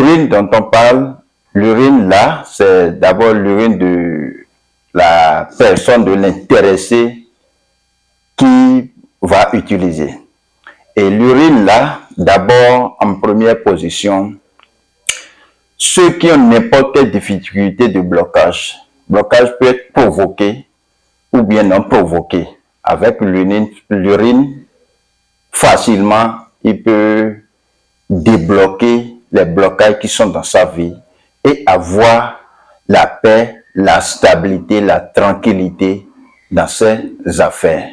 l'urine dont on parle, l'urine là, c'est d'abord l'urine de la personne, de l'intéressé qui va utiliser. Et l'urine là, d'abord en première position, ceux qui ont n'importe quelle difficulté de blocage. Blocage peut être provoqué ou bien non provoqué. Avec l'urine, facilement, il peut débloquer les blocages qui sont dans sa vie et avoir la paix, la stabilité, la tranquillité dans ses affaires.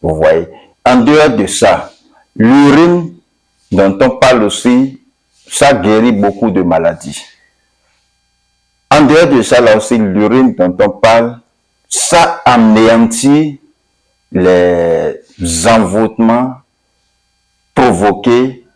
Vous voyez. En dehors de ça, l'urine dont on parle aussi, ça guérit beaucoup de maladies. En dehors de ça, là aussi, l'urine dont on parle, ça anéantit les envoûtements provoqués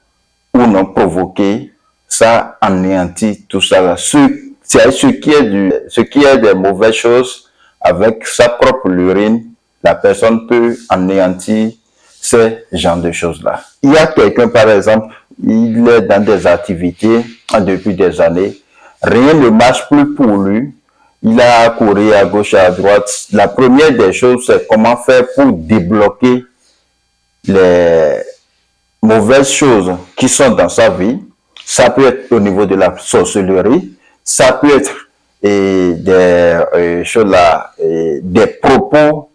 ou non provoqués. Ça anéantit tout ça là. Ce qui est des mauvaises choses, avec sa propre urine, la personne peut anéantir ces genres de choses-là. Il y a quelqu'un, par exemple, il est dans des activités depuis des années, rien ne marche plus pour lui, il a couru à gauche et à droite. La première des choses, c'est comment faire pour débloquer les mauvaises choses qui sont dans sa vie. Ça peut être au niveau de la sorcellerie, ça peut être des choses là, des propos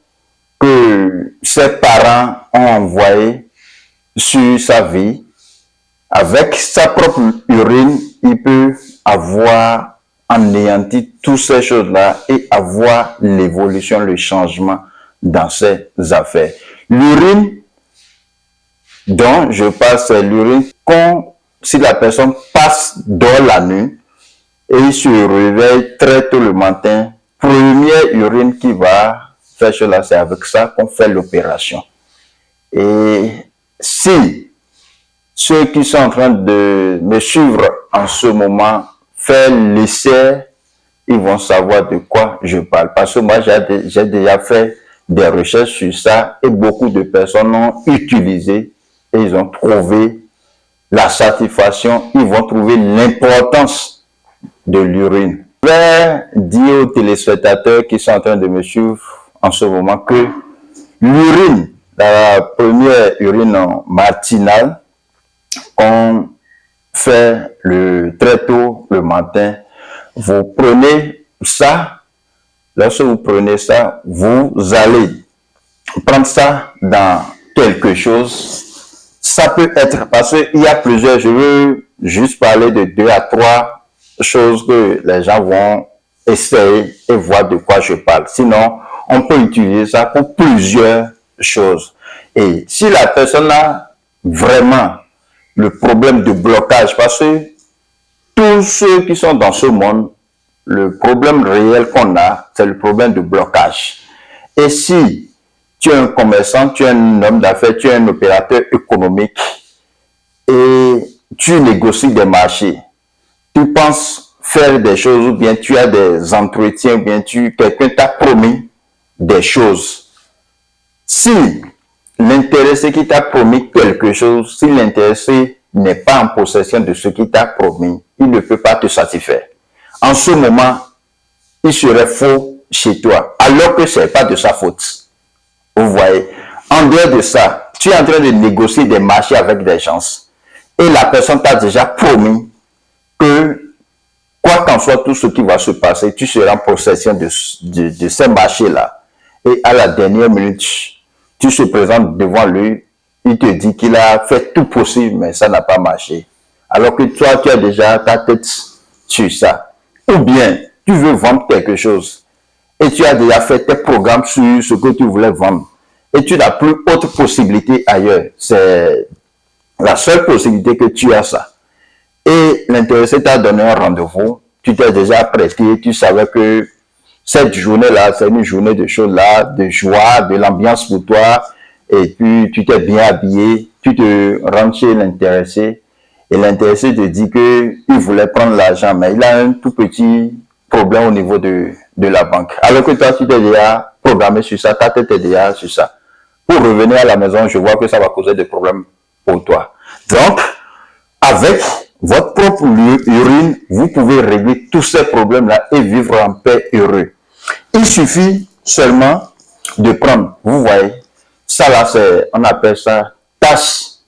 que ses parents ont envoyés sur sa vie. Avec sa propre urine, il peut avoir anéanti toutes ces choses-là et avoir l'évolution, le changement dans ses affaires. L'urine dont je parle, c'est l'urine si la personne passe dans la nuit et se réveille très tôt le matin, première urine qui va faire cela, c'est avec ça qu'on fait l'opération. Et si ceux qui sont en train de me suivre en ce moment font l'essai, ils vont savoir de quoi je parle. Parce que moi, j'ai déjà fait des recherches sur ça et beaucoup de personnes ont utilisé et ils ont trouvé la satisfaction, ils vont trouver l'importance de l'urine. Je vais dire aux téléspectateurs qui sont en train de me suivre en ce moment que l'urine, la première urine matinale, qu'on fait très tôt le matin, vous prenez ça, lorsque vous prenez ça, vous allez prendre ça dans quelque chose. Ça peut être, parce qu'il y a plusieurs, je veux juste parler de 2 à 3 choses que les gens vont essayer et voir de quoi je parle. Sinon, on peut utiliser ça pour plusieurs choses. Et si la personne a vraiment le problème de blocage, parce que tous ceux qui sont dans ce monde, le problème réel qu'on a, c'est le problème de blocage. Et si tu es un commerçant, tu es un homme d'affaires, tu es un opérateur économique et tu négocies des marchés, tu penses faire des choses ou bien tu as des entretiens ou bien quelqu'un t'a promis des choses. Si l'intéressé qui t'a promis quelque chose, si l'intéressé n'est pas en possession de ce qu'il t'a promis, il ne peut pas te satisfaire. En ce moment, il serait faux chez toi, alors que ce n'est pas de sa faute. Vous voyez, en dehors de ça, tu es en train de négocier des marchés avec des gens et la personne t'a déjà promis que, quoi qu'en soit tout ce qui va se passer, tu seras en possession de ces marchés-là. Et à la dernière minute, tu te présentes devant lui, il te dit qu'il a fait tout possible, mais ça n'a pas marché. Alors que toi, tu as déjà ta tête sur ça. Ou bien, tu veux vendre quelque chose et tu as déjà fait tes programmes sur ce que tu voulais vendre et tu n'as plus autre possibilité ailleurs. C'est la seule possibilité que tu as ça. Et l'intéressé t'a donné un rendez-vous, tu t'es déjà prêté, tu savais que cette journée-là, c'est une journée de choses là, de joie, de l'ambiance pour toi, et puis tu t'es bien habillé, tu te rends chez l'intéressé, et l'intéressé te dit que il voulait prendre l'argent, mais il a un tout petit problème au niveau de la banque. Alors que toi, tu t'es déjà programmé sur ça, ta tête est déjà sur ça. Pour revenir à la maison, je vois que ça va causer des problèmes pour toi. Donc, avec votre propre urine, vous pouvez régler tous ces problèmes-là et vivre en paix heureux. Il suffit seulement de prendre, vous voyez, ça là, on appelle ça tasse.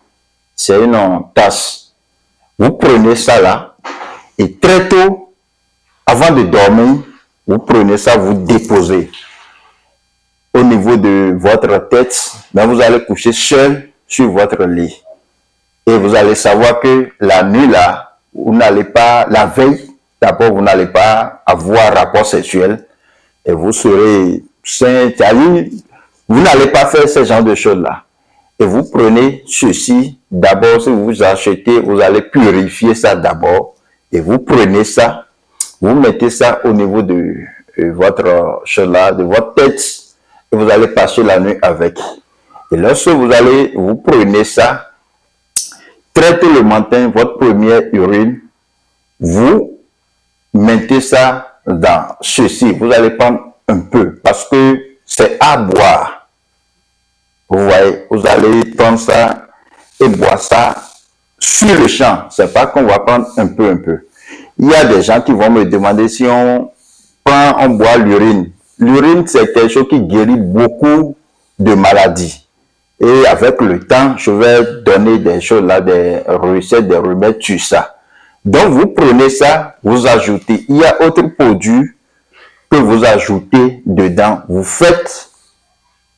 C'est une tasse. Vous prenez ça là et très tôt, avant de dormir, vous prenez ça, vous déposez au niveau de votre tête. Donc vous allez coucher seul sur votre lit. Et vous allez savoir que la nuit là, vous n'allez pas, la veille, d'abord vous n'allez pas avoir rapport sexuel et vous serez sain, vous n'allez pas faire ce genre de choses là. Et vous prenez ceci, d'abord si vous achetez, vous allez purifier ça d'abord et vous prenez ça, vous mettez ça au niveau de votre chose là, de votre tête et vous allez passer la nuit avec. Et lorsque vous prenez ça, très tôt le matin, votre première urine, vous mettez ça dans ceci. Vous allez prendre un peu parce que c'est à boire. Vous voyez, vous allez prendre ça et boire ça sur le champ. C'est pas qu'on va prendre un peu. Il y a des gens qui vont me demander si on boit l'urine. L'urine, c'est quelque chose qui guérit beaucoup de maladies. Et avec le temps, je vais donner des choses là, des recettes, des remèdes sur ça. Donc, vous prenez ça, vous ajoutez. Il y a autre produit que vous ajoutez dedans. Vous faites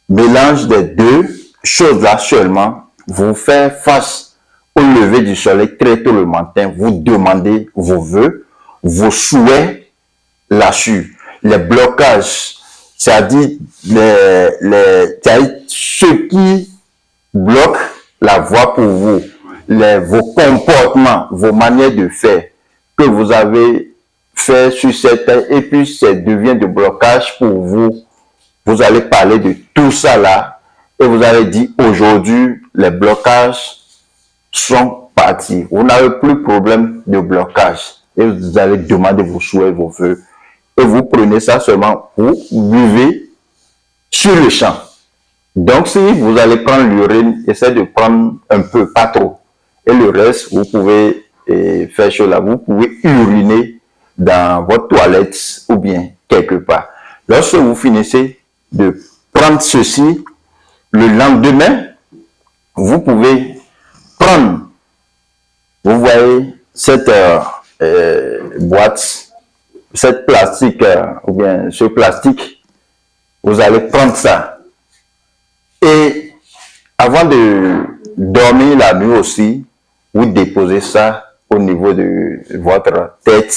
mélange des deux choses là seulement. Vous faites face au lever du soleil très tôt le matin. Vous demandez vos vœux, vos souhaits là-dessus. Les blocages, c'est-à-dire ce qui bloque la voie pour vous, vos comportements, vos manières de faire que vous avez fait sur cette et puis ça devient de blocage pour vous. Vous allez parler de tout ça là et vous allez dire aujourd'hui les blocages sont partis. Vous n'avez plus de problème de blocage et vous allez demander vos souhaits, vos vœux. Et vous prenez ça seulement, vous buvez sur le champ. Donc, si vous allez prendre l'urine, essayez de prendre un peu, pas trop. Et le reste, vous pouvez faire cela. Vous pouvez uriner dans votre toilette ou bien quelque part. Lorsque vous finissez de prendre ceci, le lendemain, vous pouvez prendre, vous voyez, cette boîte, cette plastique, ou bien ce plastique, vous allez prendre ça. Et avant de dormir la nuit aussi, vous déposez ça au niveau de votre tête.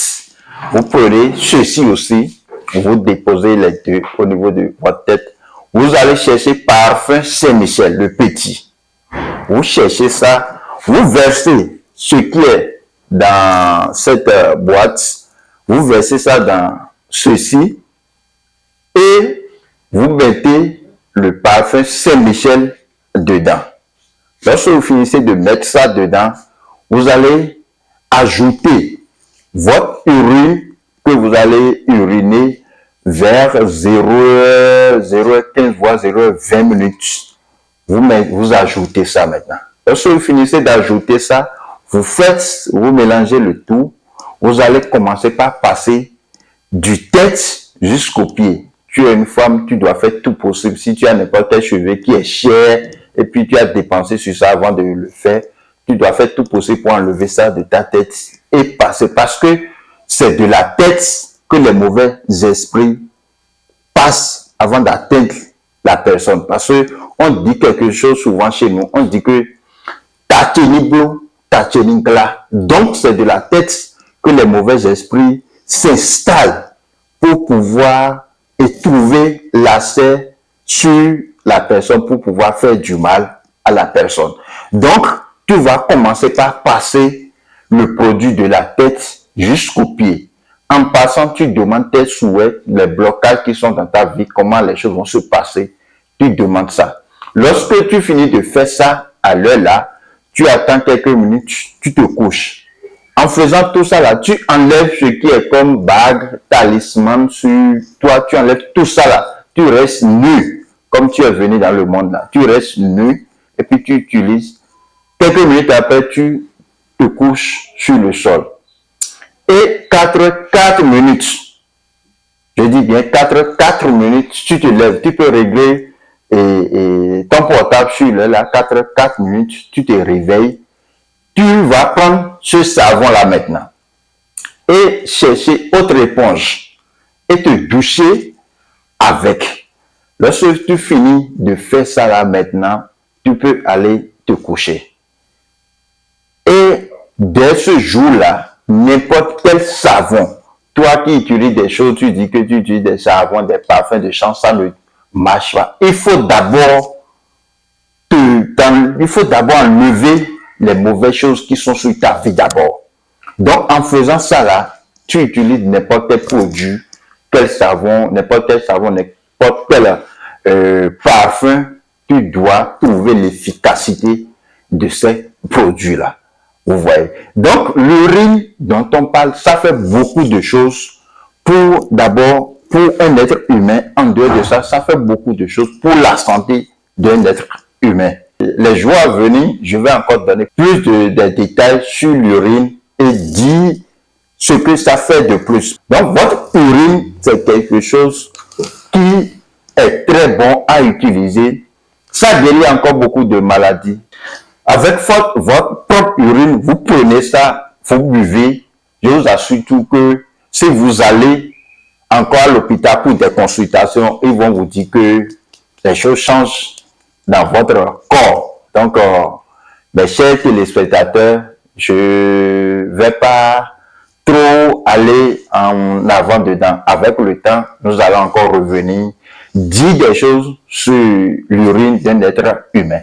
Vous prenez ceci aussi, vous déposez les deux au niveau de votre tête. Vous allez chercher parfum Saint-Michel, le petit. Vous cherchez ça, vous versez ce qui est dans cette boîte. Vous versez ça dans ceci et vous mettez le parfum Saint-Michel dedans. Lorsque vous finissez de mettre ça dedans, vous allez ajouter votre urine que vous allez uriner vers 0h15 voire 0h20 minutes. Vous ajoutez ça maintenant. Lorsque vous finissez d'ajouter ça, vous mélangez le tout. Vous allez commencer par passer du tête jusqu'au pied. Tu es une femme, tu dois faire tout possible. Si tu as n'importe quel cheveu qui est cher et puis tu as dépensé sur ça avant de le faire, tu dois faire tout possible pour enlever ça de ta tête et passer. Parce que c'est de la tête que les mauvais esprits passent avant d'atteindre la personne. Parce que on dit quelque chose souvent chez nous. On dit que ta teniblo, ta teningla. Donc c'est de la tête que les mauvais esprits s'installent pour pouvoir et trouver l'accès sur la personne pour pouvoir faire du mal à la personne. Donc, tu vas commencer par passer le produit de la tête jusqu'au pied. En passant, tu demandes tes souhaits, les blocages qui sont dans ta vie, comment les choses vont se passer. Tu demandes ça. Lorsque tu finis de faire ça à l'heure là, tu attends quelques minutes, tu te couches. En faisant tout ça là, tu enlèves ce qui est comme bague, talisman sur toi, tu enlèves tout ça là. Tu restes nu, comme tu es venu dans le monde là. Tu restes nu et puis tu utilises. Quelques minutes après, tu te couches sur le sol. Et 4 minutes, je dis bien 4 minutes, tu te lèves, tu peux régler ton portable sur le là, 4 minutes, tu te réveilles, tu vas prendre ce savon-là maintenant et chercher autre éponge et te doucher avec. Lorsque tu finis de faire ça là maintenant, tu peux aller te coucher. Et dès ce jour-là, n'importe quel savon, toi qui utilises des choses, tu dis que tu utilises des savons, des parfums de champ, ça ne marche pas. Il faut d'abord enlever les mauvaises choses qui sont sur ta vie d'abord. Donc, en faisant ça là, tu utilises n'importe quel produit, n'importe quel parfum, tu dois trouver l'efficacité de ces produits-là. Vous voyez. Donc, l'urine dont on parle, ça fait beaucoup de choses pour un être humain. En dehors de ça, ça fait beaucoup de choses pour la santé d'un être humain. Les jours à venir, je vais encore donner plus de détails sur l'urine et dire ce que ça fait de plus. Donc, votre urine, c'est quelque chose qui est très bon à utiliser. Ça guérit encore beaucoup de maladies. Avec votre propre urine, vous prenez ça, vous buvez. Je vous assure tout que si vous allez encore à l'hôpital pour des consultations, ils vont vous dire que les choses changent dans votre corps. Donc, mes chers téléspectateurs, je vais pas trop aller en avant dedans. Avec le temps, nous allons encore revenir, dire des choses sur l'urine d'un être humain.